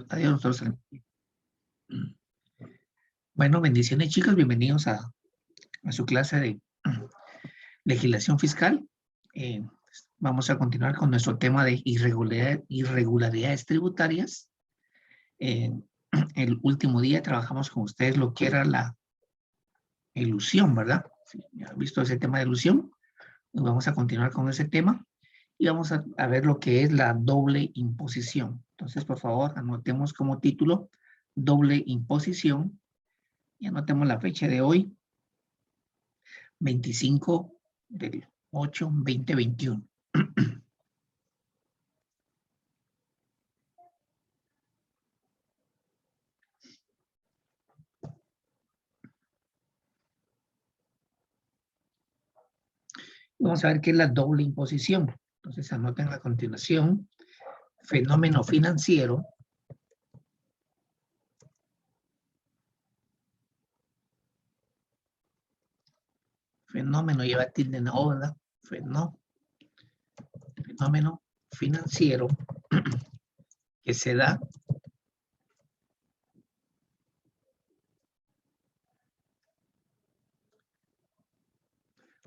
Adiós, doctor. Bueno, bendiciones, chicos. Bienvenidos a su clase de legislación fiscal. Vamos a continuar con nuestro tema de irregularidades tributarias. El último día trabajamos con ustedes lo que era la elusión, ¿verdad? Sí, ¿ya han visto ese tema de elusión? Vamos a continuar con ese tema y vamos a ver lo que es la doble imposición. Entonces, por favor, anotemos como título doble imposición y anotemos la fecha de hoy, 25/8/2021. Vamos a ver qué es la doble imposición. Entonces, anoten a continuación, fenómeno financiero. Fenómeno lleva tilde en O, ¿verdad? Fenómeno financiero que se da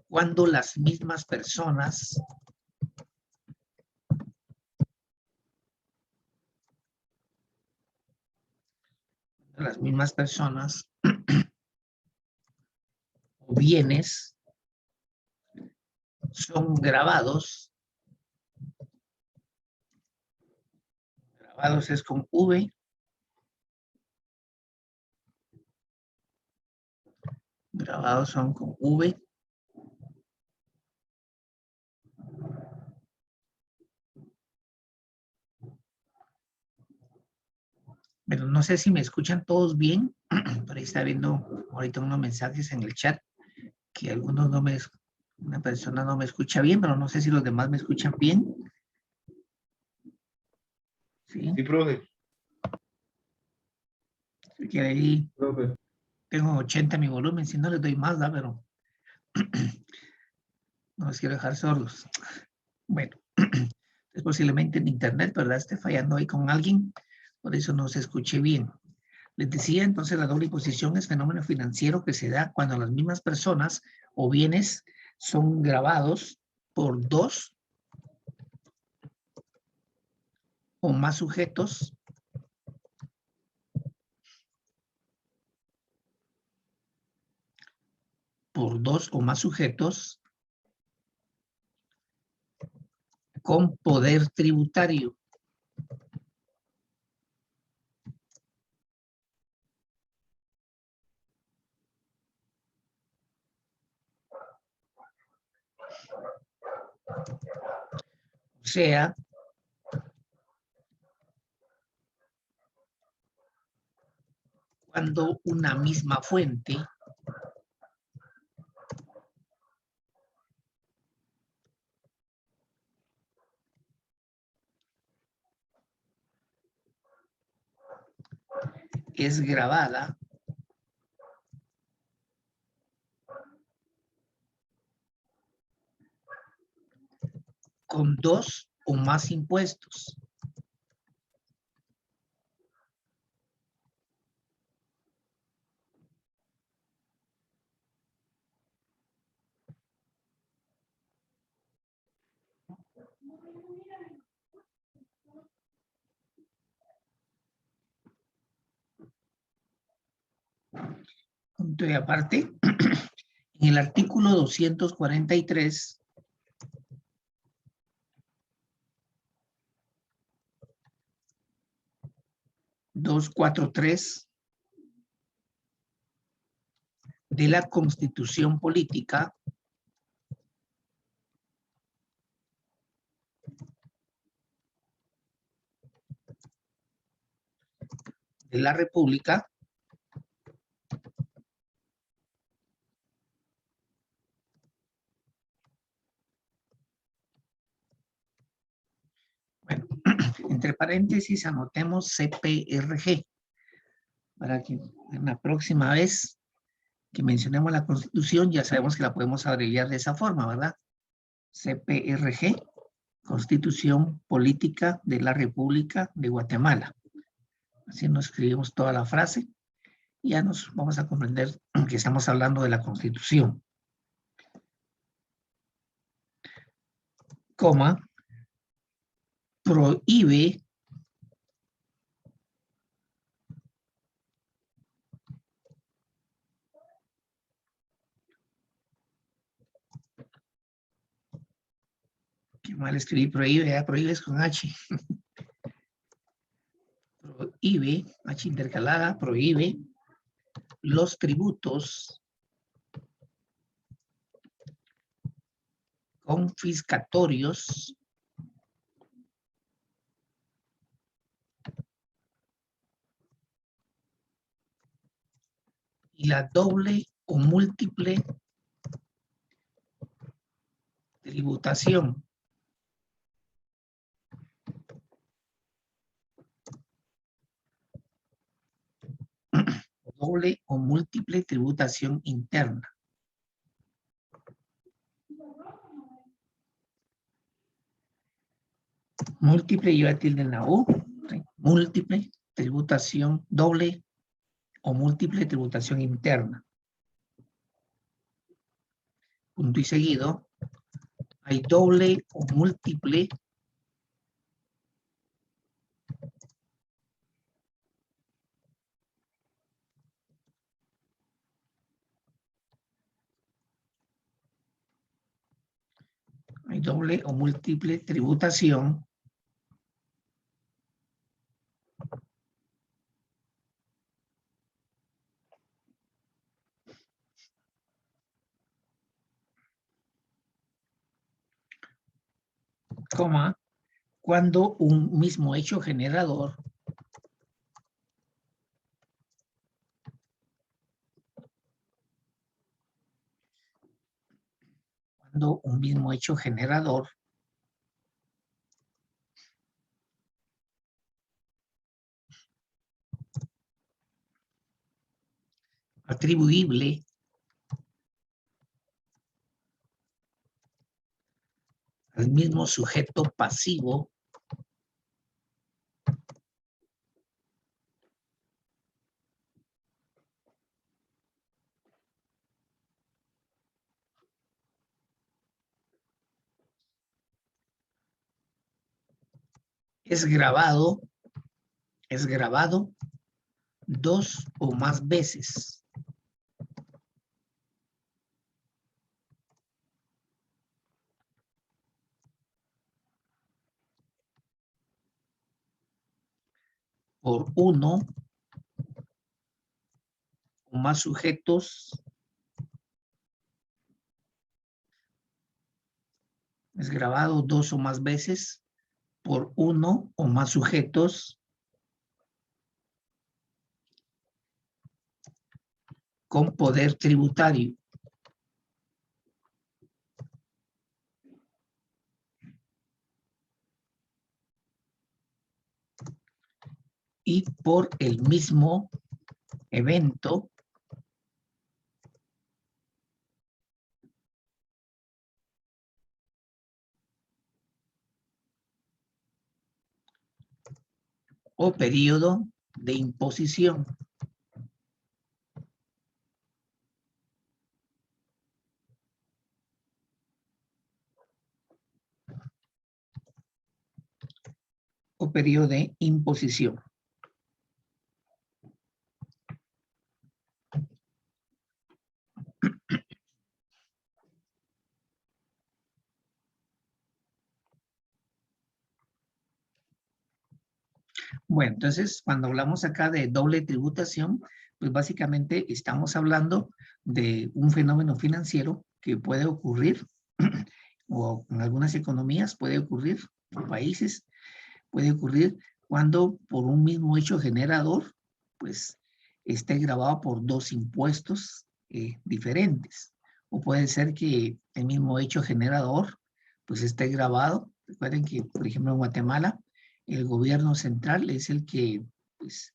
cuando las mismas personas o bienes son grabados. Grabados es con V. Grabados son con V. Pero no sé si me escuchan todos bien. Por ahí está viendo ahorita unos mensajes en el chat que una persona no me escucha bien, pero no sé si los demás me escuchan bien. Sí, Sí, profe. si quiere ahí, Profe. tengo 80 mi volumen, si no les doy más, ¿da? Pero no los quiero dejar sordos. Bueno, es posiblemente en internet, ¿verdad? Esté fallando ahí con alguien, por eso no se escuche bien. Les decía, entonces, la doble imposición es fenómeno financiero que se da cuando las mismas personas o bienes son gravados por dos o más sujetos con poder tributario. O sea, cuando una misma fuente es grabada con dos o más impuestos. Punto y aparte, en el artículo 243 243 de la Constitución Política de la República bueno, entre paréntesis anotemos CPRG para que en la próxima vez que mencionemos la Constitución ya sabemos que la podemos abreviar de esa forma, ¿verdad? CPRG, Constitución Política de la República de Guatemala. Así no escribimos toda la frase. Y ya nos vamos a comprender que estamos hablando de la Constitución. Coma, prohíbe qué mal escribí prohíbe, ya prohíbe es con H. Prohíbe, H intercalada, prohíbe los tributos confiscatorios y la doble o múltiple tributación doble o múltiple tributación interna. Múltiple lleva tilde en la U, ¿sí? Múltiple tributación, doble o múltiple tributación interna. Punto y seguido, hay doble o múltiple tributación coma, cuando un mismo hecho generador atribuible al mismo sujeto pasivo es grabado dos o más veces. Por uno o más sujetos. Es grabado dos o más veces por uno o más sujetos con poder tributario. Y por el mismo evento o periodo de imposición. O periodo de imposición. Bueno, entonces, cuando hablamos acá de doble tributación, pues básicamente estamos hablando de un fenómeno financiero que puede ocurrir, o en algunas economías puede ocurrir, en países, puede ocurrir cuando por un mismo hecho generador, pues esté grabado por dos impuestos diferentes. O puede ser que el mismo hecho generador, pues esté grabado. Recuerden que, por ejemplo, en Guatemala, el gobierno central es el que, pues,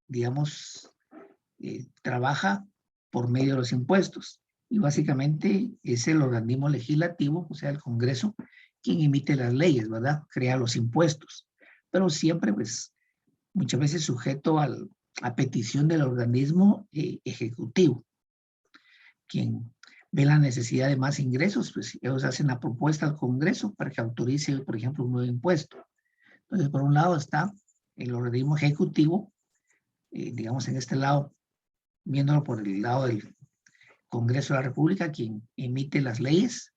digamos, trabaja por medio de los impuestos. Y básicamente es el organismo legislativo, o sea, el Congreso, quien emite las leyes, ¿verdad? Crea los impuestos. Pero siempre, pues, muchas veces sujeto a petición del organismo ejecutivo, quien ve la necesidad de más ingresos, pues ellos hacen la propuesta al Congreso para que autorice, por ejemplo, un nuevo impuesto. Entonces, por un lado está el organismo ejecutivo, digamos en este lado, viéndolo por el lado del Congreso de la República, quien emite las leyes.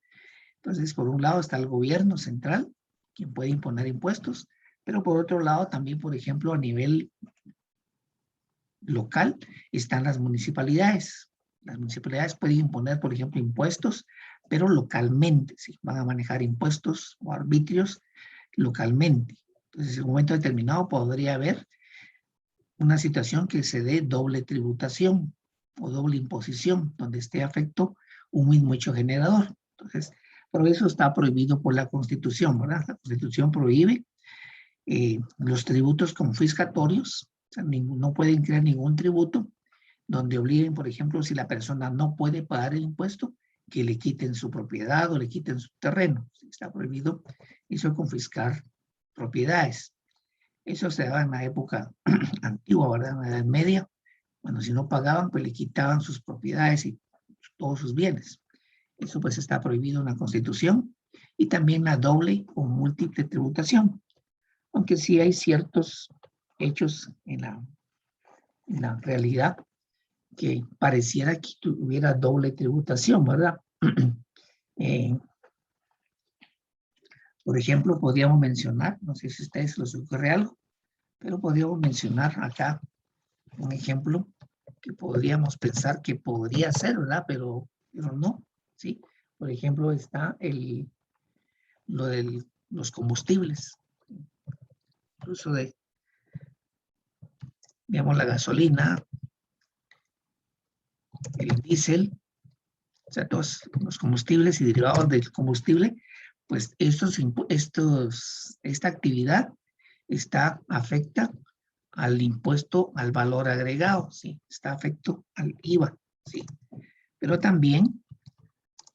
Entonces, por un lado está el gobierno central, quien puede imponer impuestos, pero por otro lado también, por ejemplo, a nivel local están las municipalidades. Las municipalidades pueden imponer, por ejemplo, impuestos, pero localmente, ¿sí? Van a manejar impuestos o arbitrios localmente. Entonces, en un momento determinado podría haber una situación que se dé doble tributación o doble imposición, donde esté afecto un mismo hecho generador. Entonces, por eso está prohibido por la Constitución, ¿verdad? La Constitución prohíbe los tributos confiscatorios, o sea, no pueden crear ningún tributo donde obliguen, por ejemplo, si la persona no puede pagar el impuesto, que le quiten su propiedad o le quiten su terreno. Está prohibido eso de confiscar propiedades. Eso se daba en la época antigua, ¿verdad? En la Edad Media. Bueno, si no pagaban, pues le quitaban sus propiedades y todos sus bienes. Eso pues está prohibido en la Constitución. Y también la doble o múltiple tributación. Aunque sí hay ciertos hechos en la realidad que pareciera que tuviera doble tributación, ¿verdad? Por ejemplo, podríamos mencionar, no sé si a ustedes les ocurre algo, pero podríamos mencionar acá un ejemplo que podríamos pensar que podría ser, ¿verdad? Pero no, ¿sí? Por ejemplo, está lo de los combustibles, incluso de, digamos, la gasolina, el diésel, o sea, todos los combustibles y derivados del combustible, pues esta actividad afecta al impuesto al valor agregado, ¿sí? Está afecto al IVA, ¿sí? Pero también,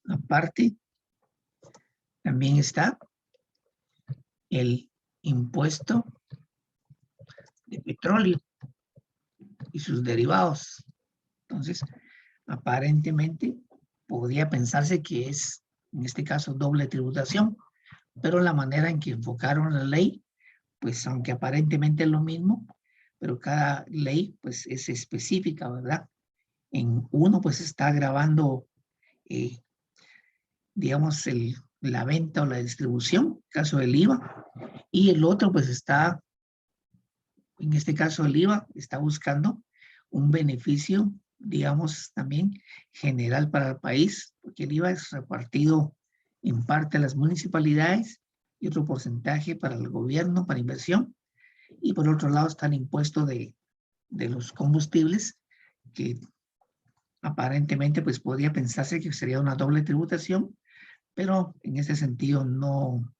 aparte, también está el impuesto de petróleo y sus derivados. Entonces, aparentemente, podría pensarse que es, en este caso, doble tributación, pero la manera en que enfocaron la ley, pues aunque aparentemente es lo mismo, pero cada ley pues es específica, ¿verdad? En uno pues está grabando, digamos, la venta o la distribución, caso del IVA, y el otro pues está, en este caso el IVA, está buscando un beneficio, digamos, también general para el país, porque el IVA es repartido en parte a las municipalidades y otro porcentaje para el gobierno, para inversión, y por otro lado está el impuesto de los combustibles, que aparentemente pues podría pensarse que sería una doble tributación, pero en ese sentido no,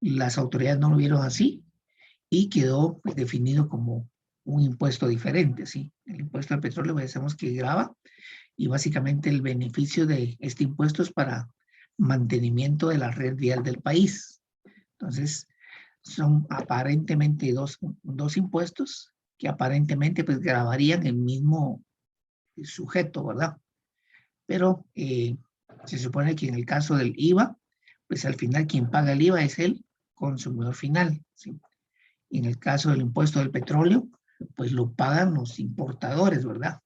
las autoridades no lo vieron así y quedó pues, definido como un impuesto diferente, ¿sí? El impuesto al petróleo decimos que grava y básicamente el beneficio de este impuesto es para mantenimiento de la red vial del país. Entonces, son aparentemente dos impuestos que aparentemente pues grabarían el mismo sujeto, ¿verdad? Pero se supone que en el caso del IVA, pues al final quien paga el IVA es el consumidor final, ¿sí? Y en el caso del impuesto del petróleo, pues lo pagan los importadores, ¿verdad?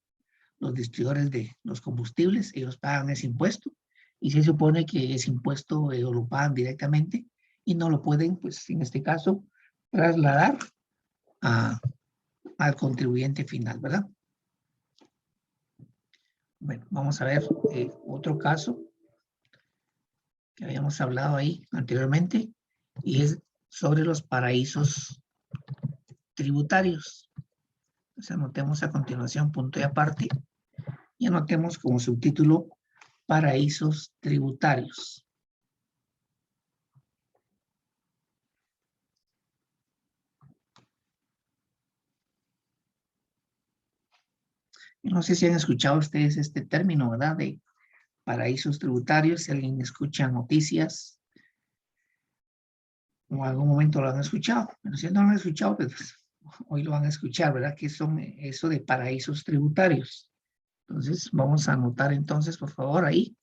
Los distribuidores de los combustibles, ellos pagan ese impuesto y se supone que ese impuesto ellos lo pagan directamente y no lo pueden, pues en este caso, trasladar al contribuyente final, ¿verdad? Bueno, vamos a ver otro caso que habíamos hablado ahí anteriormente y es sobre los paraísos tributarios. Entonces anotemos a continuación punto y aparte y anotemos como subtítulo paraísos tributarios. No sé si han escuchado ustedes este término, ¿verdad? De paraísos tributarios, si alguien escucha noticias o en algún momento lo han escuchado. Pero si no lo han escuchado, pues hoy lo van a escuchar, ¿verdad? ¿Qué son eso de paraísos tributarios? Entonces, vamos a anotar entonces, por favor, ahí.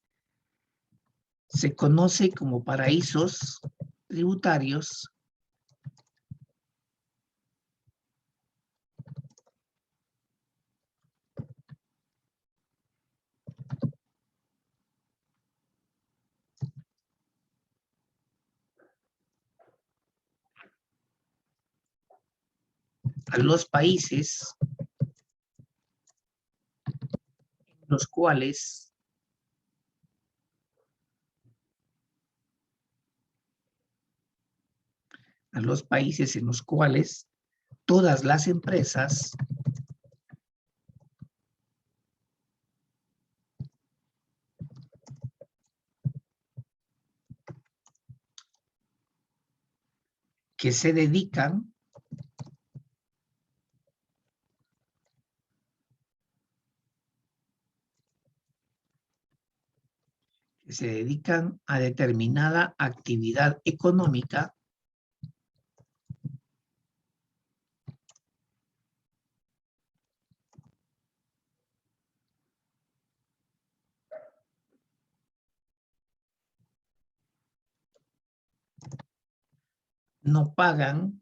Se conoce como paraísos tributarios a los países en los cuales todas las empresas que se dedican a determinada actividad económica no pagan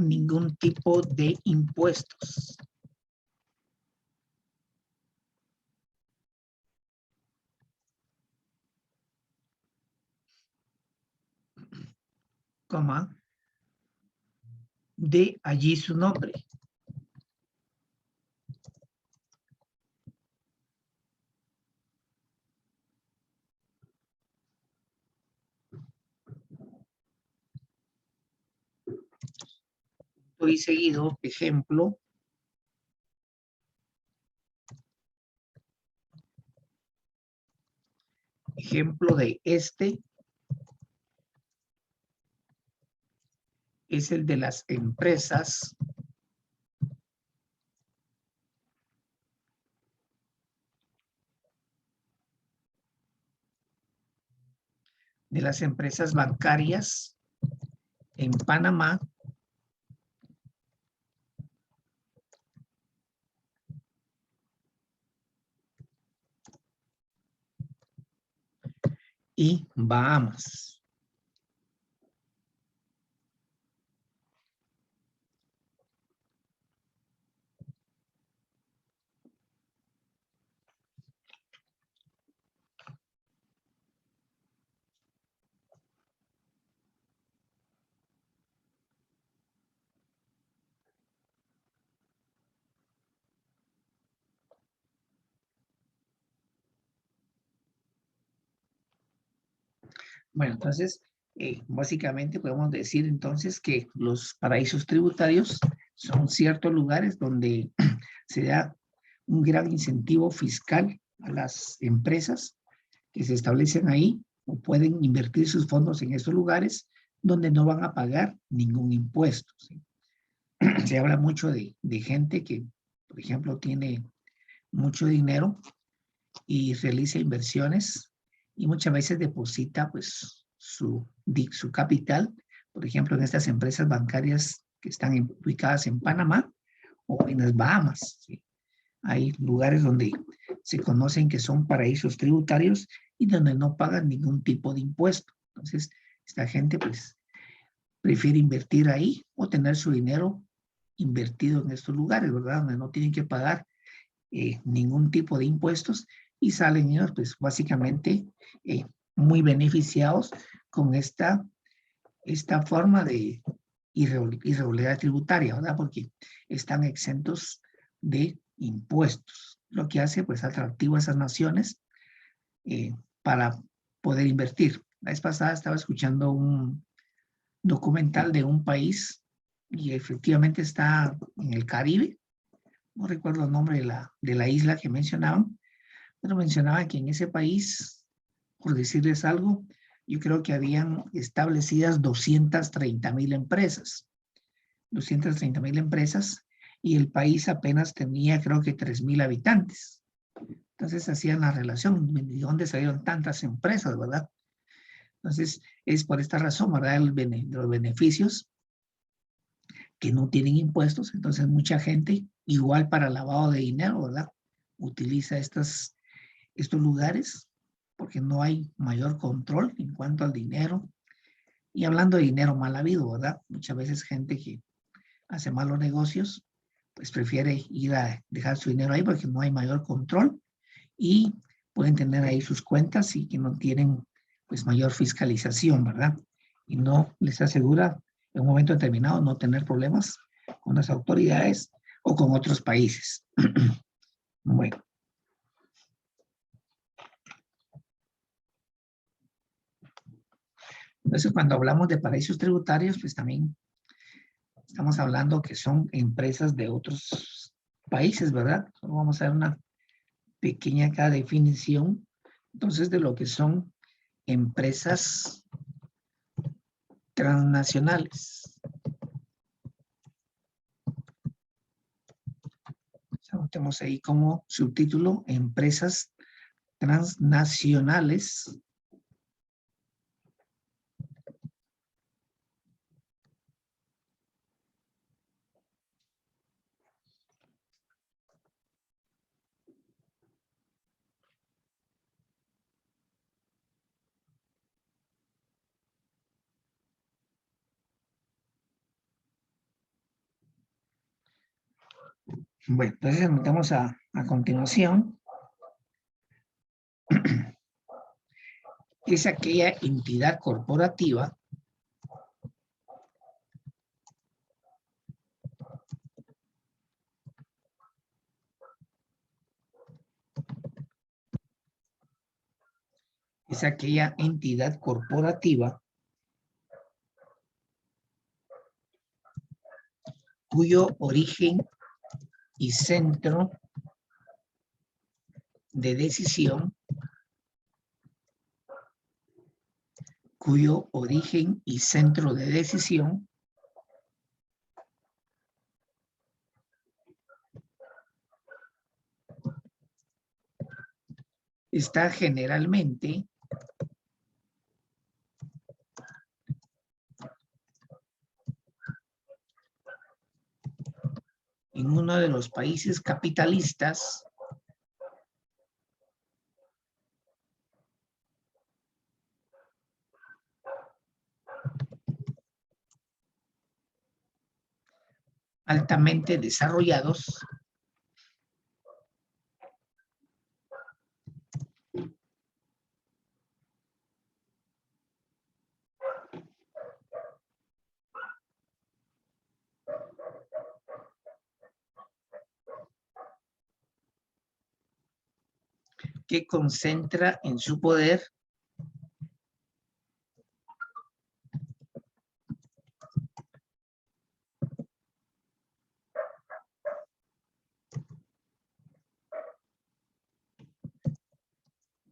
ningún tipo de impuestos. Coma, de allí su nombre. Y seguido, ejemplo de este es el de las empresas bancarias en Panamá y Bahamas. Bueno, entonces, básicamente podemos decir entonces que los paraísos tributarios son ciertos lugares donde se da un gran incentivo fiscal a las empresas que se establecen ahí o pueden invertir sus fondos en esos lugares donde no van a pagar ningún impuesto, ¿sí? Se habla mucho de gente que, por ejemplo, tiene mucho dinero y realiza inversiones y muchas veces deposita pues su capital, por ejemplo, en estas empresas bancarias que están ubicadas en Panamá o en las Bahamas, ¿sí? Hay lugares donde se conocen que son paraísos tributarios y donde no pagan ningún tipo de impuesto. Entonces, esta gente pues prefiere invertir ahí o tener su dinero invertido en estos lugares, ¿verdad? Donde no tienen que pagar ningún tipo de impuestos y salen ellos pues básicamente muy beneficiados con esta forma de irregularidad tributaria, ¿verdad? Porque están exentos de impuestos, lo que hace pues atractivo a esas naciones para poder invertir. La vez pasada estaba escuchando un documental de un país y efectivamente está en el Caribe. No recuerdo el nombre de la isla que mencionaban, pero mencionaba que en ese país, por decirles algo, yo creo que habían establecidas 230,000 empresas. 230,000 empresas y el país apenas tenía, creo que 3,000 habitantes. Entonces hacían la relación, ¿de dónde salieron tantas empresas, verdad? Entonces es por esta razón, ¿verdad? Los beneficios que no tienen impuestos, entonces mucha gente, igual para lavado de dinero, ¿verdad? Utiliza estos lugares porque no hay mayor control en cuanto al dinero. Y hablando de dinero mal habido, ¿verdad? Muchas veces gente que hace malos negocios, pues prefiere ir a dejar su dinero ahí porque no hay mayor control y pueden tener ahí sus cuentas y que no tienen pues mayor fiscalización, ¿verdad? Y no les asegura en un momento determinado no tener problemas con las autoridades o con otros países. Bueno. Entonces, cuando hablamos de paraísos tributarios, pues también estamos hablando que son empresas de otros países, ¿verdad? Solo vamos a dar una pequeña acá definición, entonces, de lo que son empresas transnacionales. Tenemos ahí como subtítulo, empresas transnacionales. Bueno, entonces metemos a continuación. Es aquella entidad corporativa cuyo origen y centro de decisión está generalmente en uno de los países capitalistas altamente desarrollados que concentra en su poder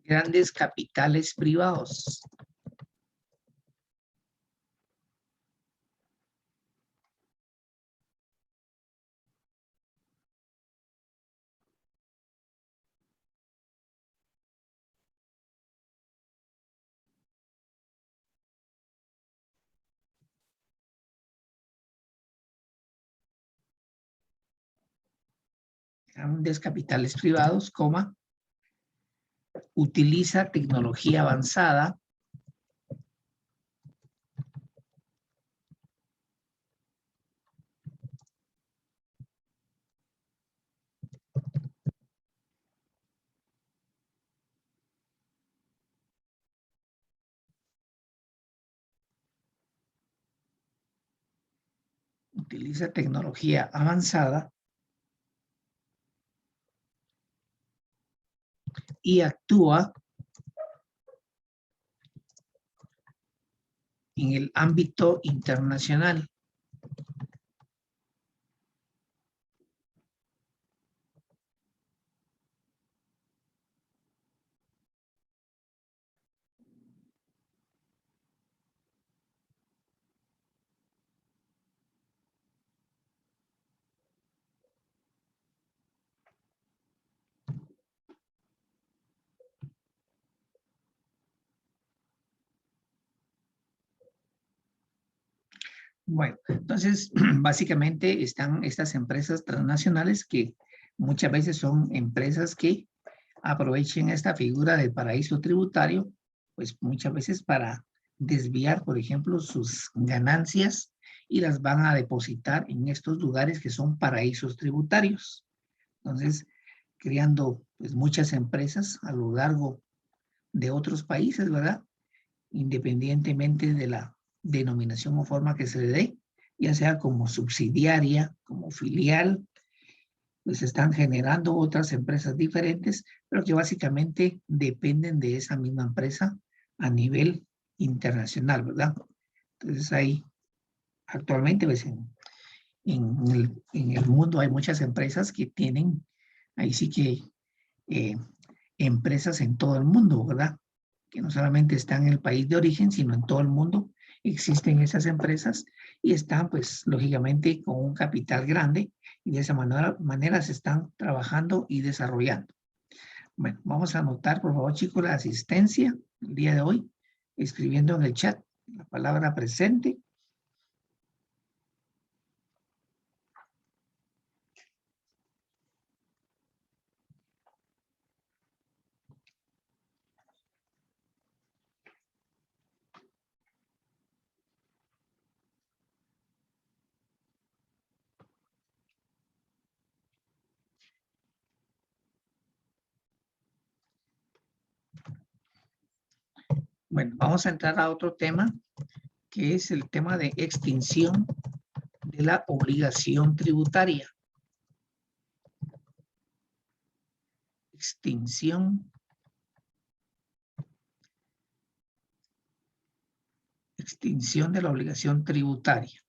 grandes capitales privados. Grandes capitales privados, utiliza tecnología avanzada y actúa en el ámbito internacional. Bueno, entonces, básicamente están estas empresas transnacionales que muchas veces son empresas que aprovechen esta figura del paraíso tributario, pues muchas veces para desviar, por ejemplo, sus ganancias y las van a depositar en estos lugares que son paraísos tributarios. Entonces, creando pues muchas empresas a lo largo de otros países, ¿verdad? Independientemente de la denominación o forma que se le dé, ya sea como subsidiaria, como filial, pues están generando otras empresas diferentes, pero que básicamente dependen de esa misma empresa a nivel internacional, ¿verdad? Entonces hay actualmente pues, en el mundo hay muchas empresas que tienen, ahí sí que eh, empresas en todo el mundo, ¿verdad? Que no solamente están en el país de origen, sino en todo el mundo existen esas empresas y están, pues, lógicamente con un capital grande y de esa manera se están trabajando y desarrollando. Bueno, vamos a anotar, por favor, chicos, la asistencia el día de hoy, escribiendo en el chat la palabra presente. Bueno, vamos a entrar a otro tema, que es el tema de extinción de la obligación tributaria. Extinción de la obligación tributaria.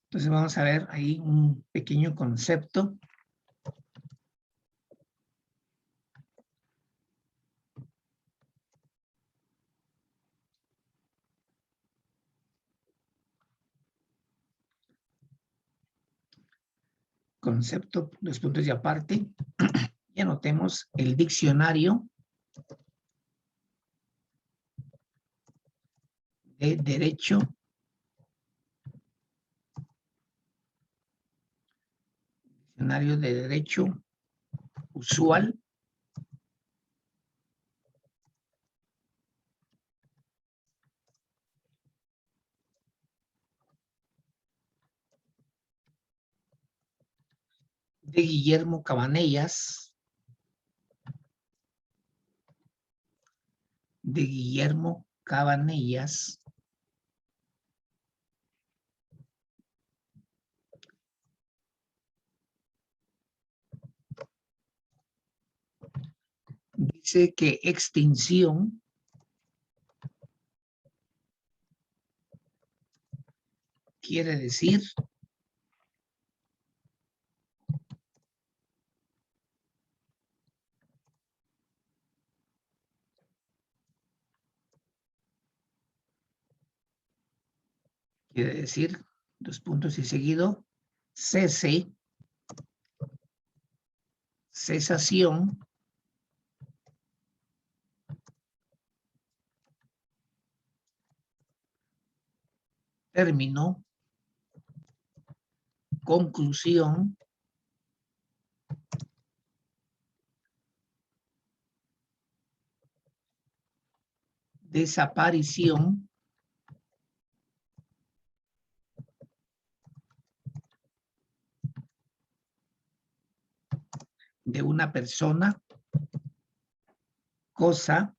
Entonces vamos a ver ahí un pequeño concepto. Concepto, los puntos de aparte. Y anotemos el diccionario de derecho usual de Guillermo Cabanellas, dice que extinción quiere decir dos puntos y seguido, cese, cesación, término, conclusión, desaparición, de una persona, cosa,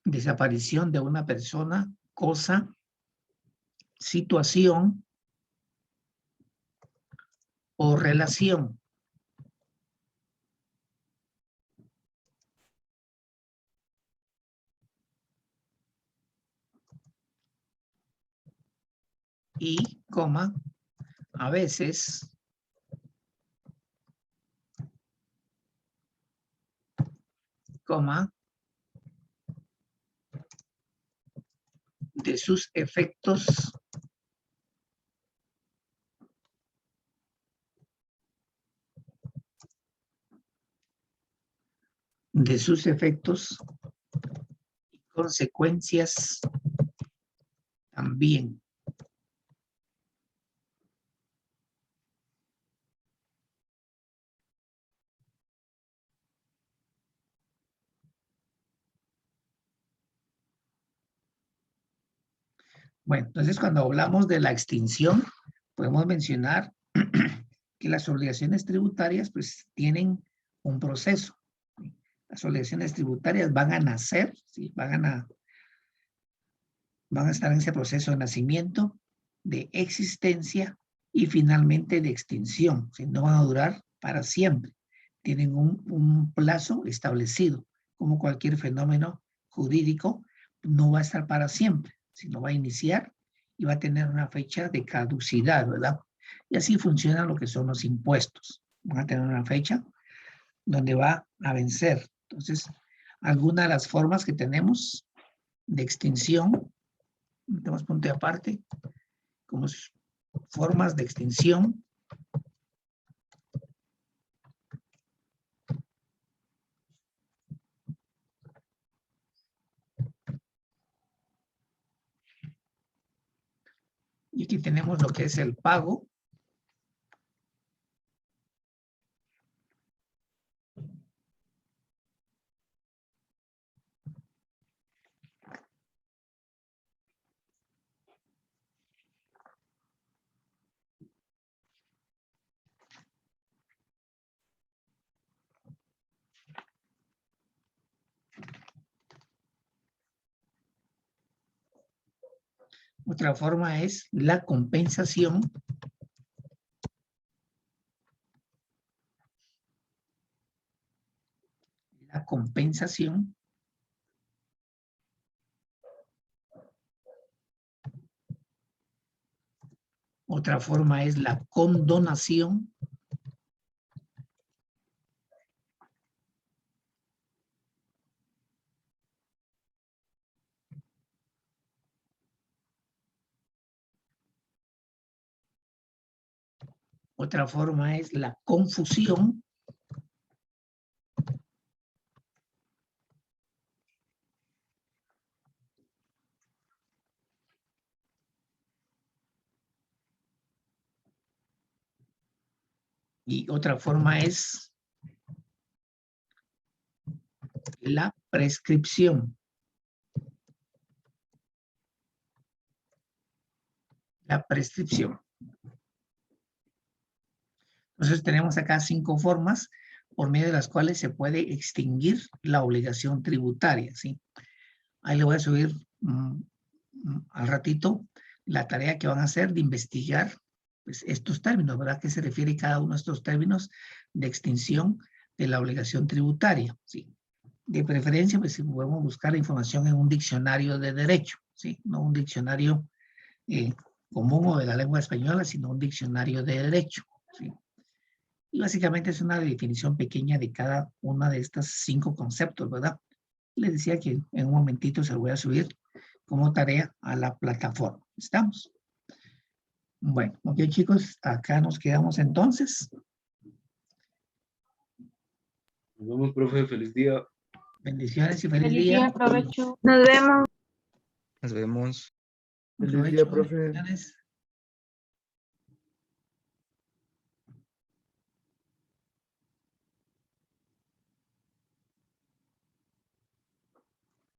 desaparición de una persona, cosa, situación o relación. y, coma, a veces, coma, de sus efectos y consecuencias también. Bueno, entonces cuando hablamos de la extinción, podemos mencionar que las obligaciones tributarias pues tienen un proceso. Las obligaciones tributarias van a nacer, ¿sí? van a estar en ese proceso de nacimiento, de existencia y finalmente de extinción. ¿Sí? No van a durar para siempre. Tienen un plazo establecido, como cualquier fenómeno jurídico, no va a estar para siempre, sino va a iniciar y va a tener una fecha de caducidad, ¿verdad? Y así funciona lo que son los impuestos. Van a tener una fecha donde va a vencer. Entonces, algunas de las formas que tenemos de extinción, tenemos punto de aparte, como formas de extinción. Y aquí tenemos lo que es el pago. Otra forma es la compensación. La compensación. Otra forma es la condonación. Otra forma es la confusión. Y otra forma es la prescripción. La prescripción. Entonces tenemos acá 5 formas por medio de las cuales se puede extinguir la obligación tributaria, ¿sí? Ahí le voy a subir al ratito la tarea que van a hacer de investigar pues, estos términos, ¿verdad? ¿Qué se refiere cada uno de estos términos de extinción de la obligación tributaria? ¿Sí? De preferencia, pues si podemos buscar la información en un diccionario de derecho, ¿sí? No un diccionario común o de la lengua española, sino un diccionario de derecho, ¿sí? Y básicamente es una definición pequeña de cada una de estos 5 conceptos, ¿verdad? Les decía que en un momentito se lo voy a subir como tarea a la plataforma. ¿Estamos? Bueno, ok chicos, acá nos quedamos entonces. Nos vemos, profe. Feliz día. Bendiciones y feliz Feliz día. día, provecho. Nos vemos. Nos vemos. Feliz Provecho, día, profe. bendiciones.